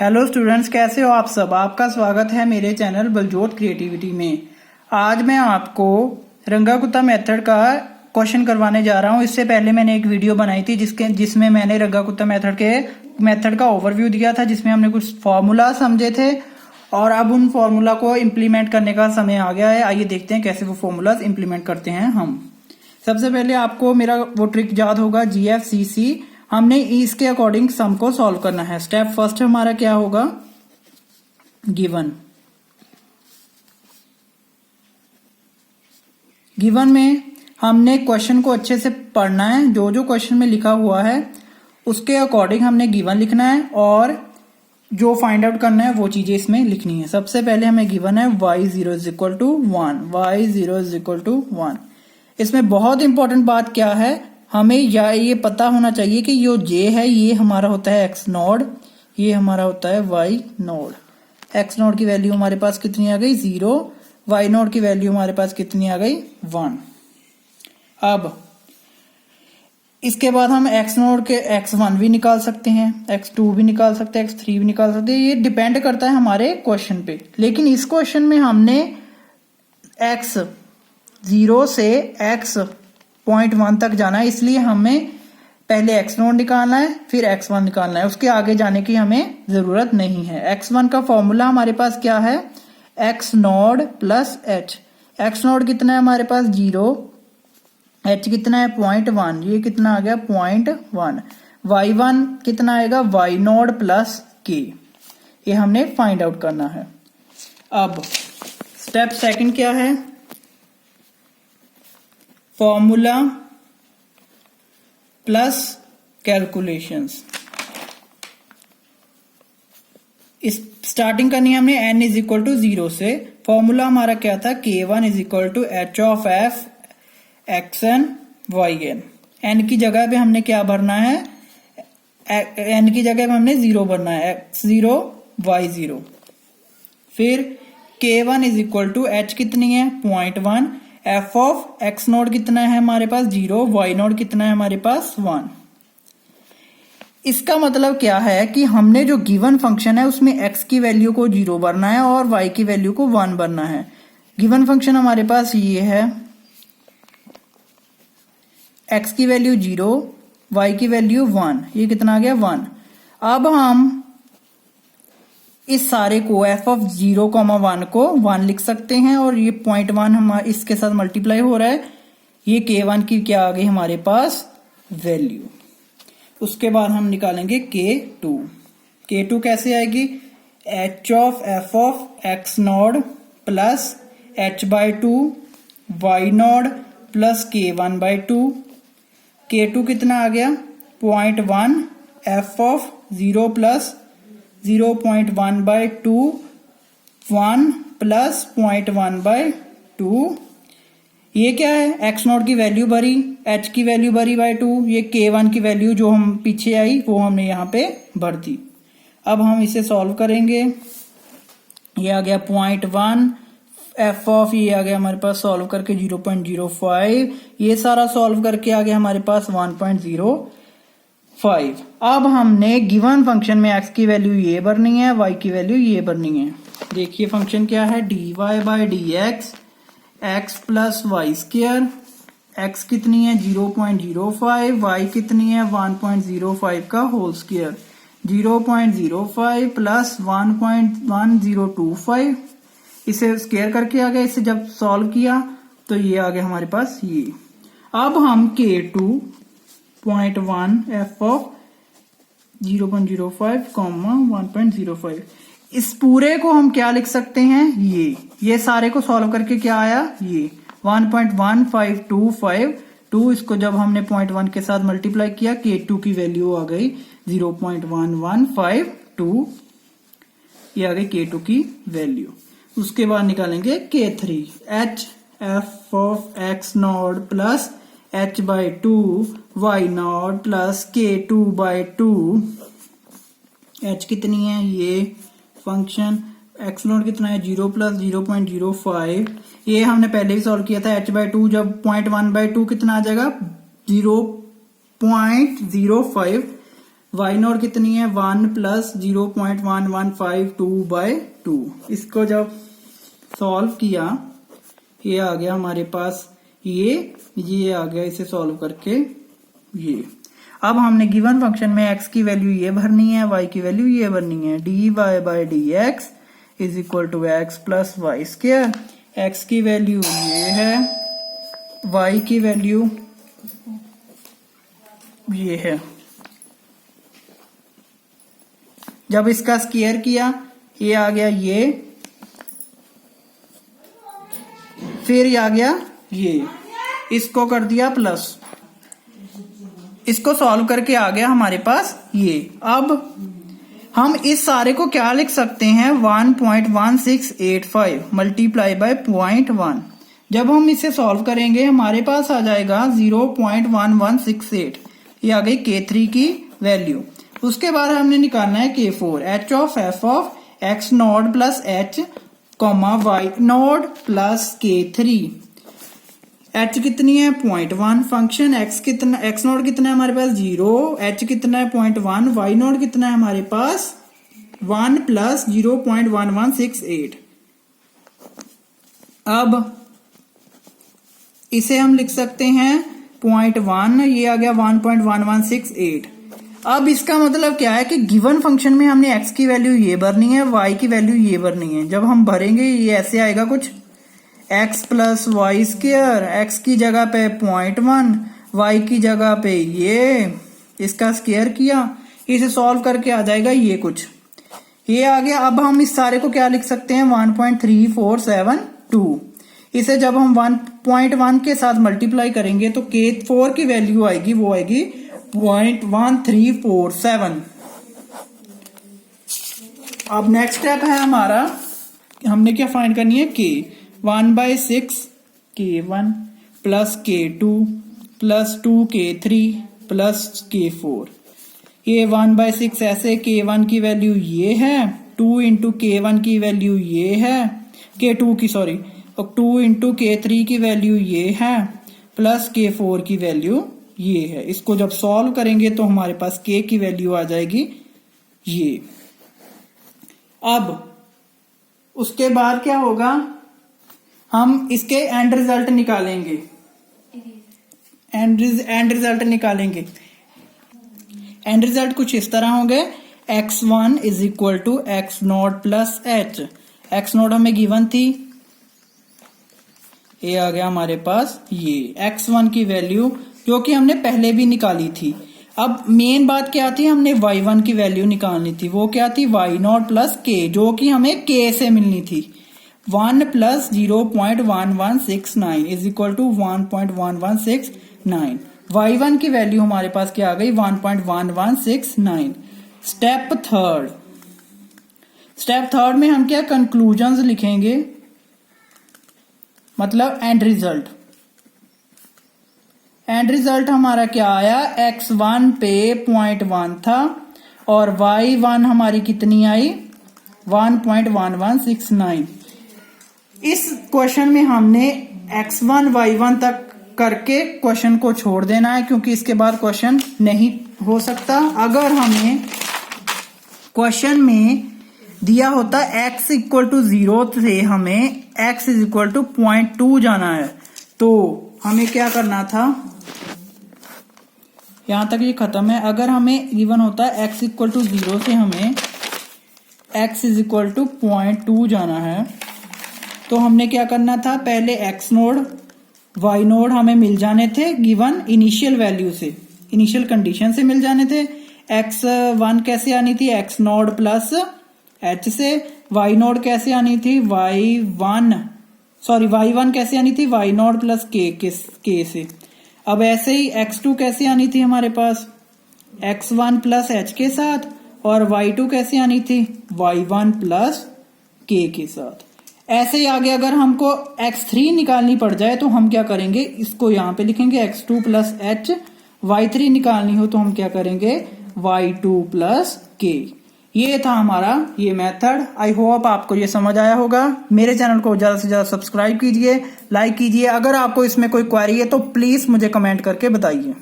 Hello students, कैसे हो आप सब। आपका स्वागत है मेरे चैनल बलजोत क्रिएटिविटी में। आज मैं आपको रंगाकुत्ता मेथड का क्वेश्चन करवाने जा रहा हूं। इससे पहले मैंने एक वीडियो बनाई थी जिसमें मैंने रंगाकुत्ता मेथड का ओवरव्यू दिया था, जिसमें हमने कुछ फॉर्मूला समझे थे और अब उन फॉर्मूला को इम्प्लीमेंट करने का समय आ गया है। आइए देखते हैं कैसे वो फॉर्मूलाज इम्प्लीमेंट करते हैं हम। सबसे पहले आपको मेरा वो ट्रिक याद होगा, GFCC। हमने इसके अकॉर्डिंग सम को सॉल्व करना है। स्टेप फर्स्ट हमारा क्या होगा, गिवन में हमने क्वेश्चन को अच्छे से पढ़ना है। जो जो क्वेश्चन में लिखा हुआ है उसके अकॉर्डिंग हमने गिवन लिखना है और जो फाइंड आउट करना है वो चीजें इसमें लिखनी है। सबसे पहले हमें गिवन है y0 = 1, y0 = 1। इसमें बहुत इंपॉर्टेंट बात क्या है, हमें ये पता होना चाहिए कि जो j है ये हमारा होता है x नोड, ये हमारा होता है y नोड। x नोड की वैल्यू हमारे पास कितनी आ गई, 0। y नोड की वैल्यू हमारे पास कितनी आ गई, 1। अब इसके बाद हम x नोड के x1 भी निकाल सकते हैं, x2 भी निकाल सकते हैं, x3 भी निकाल सकते हैं। ये डिपेंड करता है हमारे क्वेश्चन पे। लेकिन इस क्वेश्चन में हमने x0 से x.1 तक जाना है, इसलिए हमें पहले x नोड निकालना है फिर x1 निकालना है। उसके आगे जाने की हमें जरूरत नहीं है। x1 का फॉर्मूला हमारे पास क्या है, x node plus h। x node कितना है हमारे पास, 0। h कितना है, 0.1। ये कितना आ गया, 0.1। y1 कितना आएगा, y नोड प्लस k। ये हमने फाइंड आउट करना है। अब स्टेप सेकंड क्या है, फॉर्मूला प्लस कैलकुलेशंस। इस स्टार्टिंग करनी है हमने n = 0 से। फॉर्मूला हमारा क्या था, k1 = h of f xn yn। n की जगह पे हमने क्या भरना है, n की जगह पे हमने 0 भरना है, x0 y0। फिर k1 = h कितनी है, 0.1। f of x नोड कितना है हमारे पास, 0। y नोड कितना है हमारे पास, 1। इसका मतलब क्या है कि हमने जो गिवन फंक्शन है उसमें x की वैल्यू को 0 भरना है और y की वैल्यू को 1 भरना है। गिवन फंक्शन हमारे पास ये है, x की वैल्यू 0, y की वैल्यू 1। ये कितना आ गया, 1। अब हम इस सारे को f of 0, 1 को 1 लिख सकते हैं और ये 0.1 हमारे इसके साथ मल्टीप्लाई हो रहा है। ये k1 की क्या आ गई हमारे पास, वैल्यू। उसके बाद हम निकालेंगे k2। k2 कैसे आएगी, h of f of x node plus h/2 y node plus k1/2। k2 कितना आ गया, 0.1। f of 0 plus 0.1/2 1 plus 0.1/2। ये क्या है, x नोट की वैल्यू भरी, h की वैल्यू भरी बाय 2। ये k1 की वैल्यू जो हम पीछे आई वो हमने यहाँ पे भर दी। अब हम इसे सॉल्व करेंगे। ये आ गया 0.1। f ऑफ ये आ गया हमारे पास सॉल्व करके 0.05। ये सारा सॉल्व करके आ गया हमारे पास 1.05। अब हमने गिवन फंक्शन में x की वैल्यू ये भरनी है, y की वैल्यू ये भरनी है। देखिए फंक्शन क्या है, dy/dx x plus y square. x कितनी है, 0.05। y कितनी है, 1.05 का होल स्क्वायर। 0.05 प्लस 1.1025। इसे स्क्वायर करके आ गया। इसे जब सॉल्व किया तो ये आ गया हमारे पास ये। अब हम k2 0.1 f of 0.05, 1.05, इस पूरे को हम क्या लिख सकते हैं, ये सारे को सॉल्व करके क्या आया, ये 1.1525। 2 इसको जब हमने 0.1 के साथ मल्टीप्लाई किया, k2 की वैल्यू आ गई 0.1152। ये आ गई k2 की वैल्यू। उसके बाद निकालेंगे k3, h f of x node plus h/2 y not plus k2/2। h कितनी है, ये फंक्शन x नोट कितना है, 0 प्लस 0.05। ये हमने पहले ही सॉल्व किया था। h/2 जब 0.1/2 कितना आ जाएगा, 0.05। वाई नॉट कितनी है 1 प्लस 0.1152/2। इसको जब सॉल्व किया ये आ गया हमारे पास ये आ गया, इसे सॉल्व करके ये। अब हमने गिवन फंक्शन में x की वैल्यू ये भरनी है, y की वैल्यू ये भरनी है। dy/dx is equal to x plus y square. x की वैल्यू ये है, y की वैल्यू ये है। जब इसका स्क्वायर किया ये आ गया ये, फिर ये आ गया ये, इसको कर दिया प्लस, इसको सॉल्व करके आ गया हमारे पास ये। अब हम इस सारे को क्या लिख सकते हैं 1.1685 मल्टीप्लाई बाय 0.1। जब हम इसे सॉल्व करेंगे हमारे पास आ जाएगा 0.1168। ये आ गई K3 की वैल्यू। उसके बाद हमने निकालना है K4, h of f of x not plus h y not plus K3। h कितनी है 0.1, फंक्शन x कितना, x नॉट कितना है हमारे पास 0, h कितना है 0.1, y नॉट कितना है हमारे पास 1 प्लस 0.1168। अब इसे हम लिख सकते हैं 0.1, ये आ गया 1.1168। अब इसका मतलब क्या है कि गिवन फंक्शन में हमने x की वैल्यू ये भरनी है, y की वैल्यू ये भरनी है। जब हम भरेंगे ये ऐसे आएगा कुछ, x plus y square, x की जगह पे 0.1, y की जगह पे ये, इसका स्क्वायर किया, इसे सॉल्व करके आ जाएगा ये कुछ, ये आ गया। अब हम इस सारे को क्या लिख सकते हैं 1.3472। इसे जब हम 1.1 के साथ मल्टीप्लाई करेंगे तो K4 की वैल्यू आएगी, वो आएगी 0.1347। अब नेक्स्ट स्टेप है हमारा, हमने क्या फाइंड करनी है K। 1/6 K1 plus K2 plus 2K3 plus K4। ये 1/6 ऐसे, K1 की वैल्यू ये है, 2 इंटू K1 की वैल्यू ये है, K2 की सॉरी, और 2 इंटू K3 की वैल्यू ये है, प्लस K4 की वैल्यू ये है। इसको जब सॉल्व करेंगे तो हमारे पास K की वैल्यू आ जाएगी ये। अब उसके बाद क्या होगा, हम इसके एंड रिजल्ट निकालेंगे, एंड रिजल्ट निकालेंगे। एंड रिजल्ट कुछ इस तरह होंगे, x1 is equal to x not plus h. X not हमें गिवन थी, ये आ गया हमारे पास ये x1 की वैल्यू जो कि हमने पहले भी निकाली थी। अब मेन बात क्या थी, हमने y1 की वैल्यू निकालनी थी, वो क्या थी y नॉट प्लस k, जो कि हमें k से मिलनी थी। 1 plus 0.1169 is equal to 1.1169। y1 की वैल्यू हमारे पास क्या आ गई 1.1169। स्टेप थर्ड में हम क्या कंक्लूजन्स लिखेंगे, मतलब एंड रिजल्ट। एंड रिजल्ट हमारा क्या आया, x1 पे 0.1 था और y1 हमारी कितनी आई 1.1169। इस क्वेश्चन में हमने x1 y1 तक करके क्वेश्चन को छोड़ देना है, क्योंकि इसके बाद क्वेश्चन नहीं हो सकता। अगर हमें क्वेश्चन में दिया होता x इक्वल टू 0 से हमें x इज इक्वल टू 0.2 जाना है, तो हमें क्या करना था, यहां तक ये खत्म है। अगर हमें गिवन होता है x इक्वल टू 0 से हमें x इज इक्वल टू 0.2 जाना है, तो हमने क्या करना था, पहले x नोड y नोड हमें मिल जाने थे गिवन इनिशियल वैल्यू से, इनिशियल कंडीशन से मिल जाने थे। x1 कैसे आनी थी, x नोड प्लस h से, y नोड कैसे आनी थी y1 कैसे आनी थी y नोड प्लस k से। अब ऐसे ही x2 कैसे आनी थी हमारे पास x1 प्लस h के साथ, और y2 कैसे आनी थी y1 प्लस k के साथ। ऐसे ही आगे अगर हमको x3 निकालनी पड़ जाए तो हम क्या करेंगे, इसको यहाँ पे लिखेंगे x2 प्लस h। y3 निकालनी हो तो हम क्या करेंगे y2 प्लस k। ये था हमारा ये मेथड। आई होप आपको ये समझ आया होगा। मेरे चैनल को ज्यादा से ज्यादा सब्सक्राइब कीजिए, लाइक कीजिए। अगर आपको इसमें कोई क्वेरी है तो प्लीज मुझे कमेंट करके बताइए।